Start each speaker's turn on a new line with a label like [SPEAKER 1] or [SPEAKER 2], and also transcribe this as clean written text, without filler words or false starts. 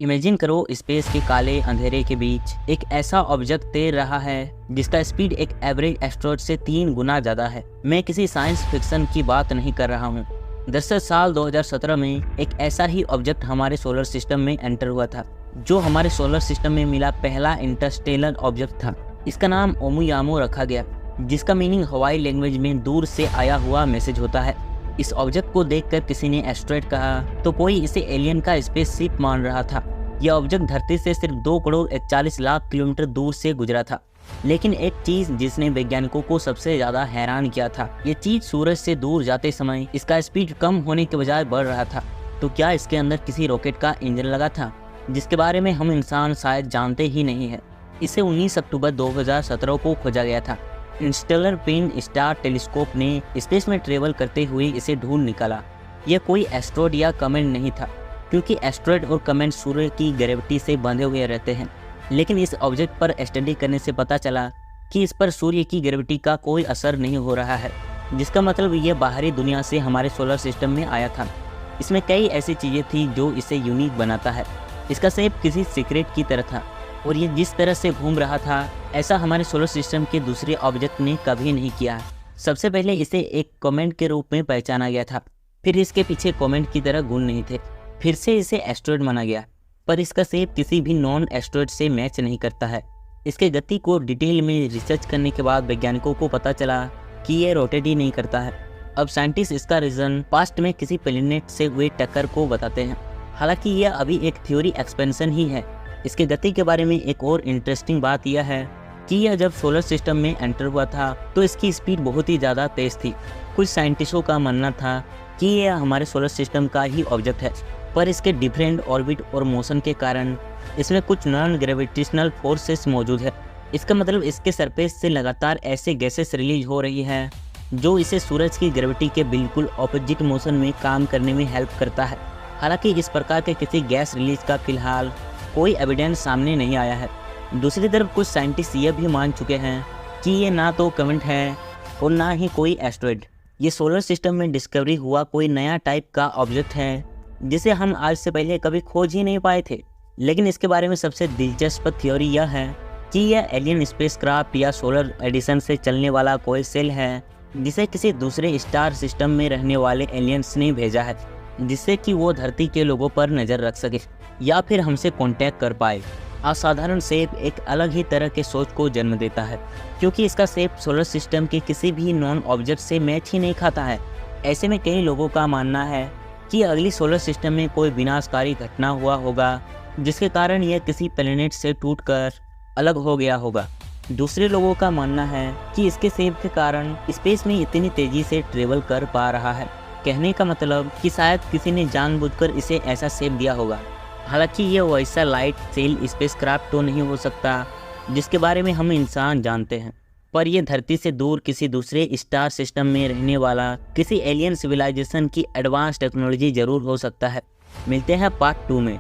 [SPEAKER 1] Imagine करो space के काले अंधेरे के बीच एक ऐसा ऑब्जेक्ट तैर रहा है जिसका स्पीड एक एवरेज एस्ट्रॉयड से 3 गुना ज़्यादा है। मैं किसी साइंस फिक्शन की बात नहीं कर रहा हूँ। दरअसल साल 2017 में एक ऐसा ही ऑब्जेक्ट हमारे सोलर सिस्टम में एंटर हुआ था, जो हमारे सोलर सिस्टम में मिला पहला इंटरस्टेलर ऑब्जेक्ट था। इसका नाम ओमुयामो रखा गया, जिसका मीनिंग हवाई लैंग्वेज में दूर से आया हुआ मैसेज होता है। इस ऑब्जेक्ट को देखकर किसी ने एस्ट्रॉयड कहा तो कोई इसे एलियन का स्पेसशिप मान रहा था। यह ऑब्जेक्ट धरती से सिर्फ 2 करोड़ 41 लाख किलोमीटर दूर से गुजरा था। लेकिन एक चीज जिसने वैज्ञानिकों को सबसे ज्यादा हैरान किया था, ये चीज सूरज से दूर जाते समय इसका स्पीड कम होने के बजाय बढ़ रहा था। तो क्या इसके अंदर किसी रॉकेट का इंजन लगा था, जिसके बारे में हम इंसान शायद जानते ही नहीं है। इसे 19 अक्टूबर 2017 को खोजा गया था। इंस्टेलर पेन स्टार टेलीस्कोप ने स्पेस में ट्रेवल करते हुए इसे ढूंढ निकाला। यह कोई एस्ट्रॉयड या कमेट नहीं था, क्योंकि एस्ट्रॉयड और कमेट सूर्य की ग्रेविटी से बंधे हुए रहते हैं। लेकिन इस ऑब्जेक्ट पर स्टडी करने से पता चला कि इस पर सूर्य की ग्रेविटी का कोई असर नहीं हो रहा है, जिसका मतलब ये बाहरी दुनिया से हमारे सोलर सिस्टम में आया था। इसमें कई ऐसी चीज़ें थी जो इसे यूनिक बनाता है। इसका शेप किसी सीक्रेट की तरह था, और ये जिस तरह से घूम रहा था, ऐसा हमारे सोलर सिस्टम के दूसरे ऑब्जेक्ट ने कभी नहीं किया। सबसे पहले इसे एक कॉमेट के रूप में पहचाना गया था, फिर इसके पीछे कॉमेट की तरह गुण नहीं थे, फिर से इसे एस्ट्रॉयड माना गया। पर इसका शेप किसी भी नॉन एस्ट्रॉयड से मैच नहीं करता है। इसके गति को डिटेल में रिसर्च करने के बाद वैज्ञानिकों को पता चला कि ये रोटेट ही नहीं करता है। अब साइंटिस्ट इसका रीज़न पास्ट में किसी प्लेनेट से हुए टक्कर को बताते हैं। हालांकि यह अभी एक थ्योरी एक्सपेंशन ही है। इसके गति के बारे में एक और इंटरेस्टिंग बात यह है कि यह जब सोलर सिस्टम में एंटर हुआ था तो इसकी स्पीड बहुत ही ज़्यादा तेज़ थी। कुछ साइंटिस्टों का मानना था कि यह हमारे सोलर सिस्टम का ही ऑब्जेक्ट है, पर इसके डिफरेंट ऑर्बिट और मोशन के कारण इसमें कुछ नॉन ग्रेविटेशनल फोर्सेस मौजूद है। इसका मतलब इसके सरफेस से लगातार ऐसे गैसेस रिलीज हो रही है जो इसे सूरज की ग्रेविटी के बिल्कुल ऑपोजिट मोशन में काम करने में हेल्प करता है। हालांकि इस प्रकार के किसी गैस रिलीज का फिलहाल कोई एविडेंस सामने नहीं आया है। दूसरी तरफ कुछ साइंटिस्ट यह भी मान चुके हैं कि ये ना तो कमेट है और ना ही कोई एस्ट्रॉयड। ये सोलर सिस्टम में डिस्कवरी हुआ कोई नया टाइप का ऑब्जेक्ट है जिसे हम आज से पहले कभी खोज ही नहीं पाए थे। लेकिन इसके बारे में सबसे दिलचस्प थ्योरी यह है कि यह एलियन स्पेसक्राफ्ट या सोलर एडिशन से चलने वाला कोई सेल है, जिसे किसी दूसरे स्टार सिस्टम में रहने वाले एलियंस ने भेजा है, जिससे कि वो धरती के लोगों पर नज़र रख सके या फिर हमसे कांटेक्ट कर पाए। असाधारण शेप एक अलग ही तरह के सोच को जन्म देता है, क्योंकि इसका शेप सोलर सिस्टम के किसी भी नॉन ऑब्जेक्ट से मैच ही नहीं खाता है। ऐसे में कई लोगों का मानना है कि अगली सोलर सिस्टम में कोई विनाशकारी घटना हुआ होगा, जिसके कारण यह किसी प्लेनेट से टूटकर अलग हो गया होगा। दूसरे लोगों का मानना है कि इसके शेप के कारण स्पेस में इतनी तेजी से ट्रेवल कर पा रहा है। कहने का मतलब कि शायद किसी ने जानबूझकर इसे ऐसा शेप दिया होगा। हालांकि ये वैसा लाइट सेल स्पेसक्राफ्ट तो नहीं हो सकता जिसके बारे में हम इंसान जानते हैं, पर यह धरती से दूर किसी दूसरे स्टार सिस्टम में रहने वाला किसी एलियन सिविलाइजेशन की एडवांस टेक्नोलॉजी जरूर हो सकता है। मिलते हैं पार्ट 2 में।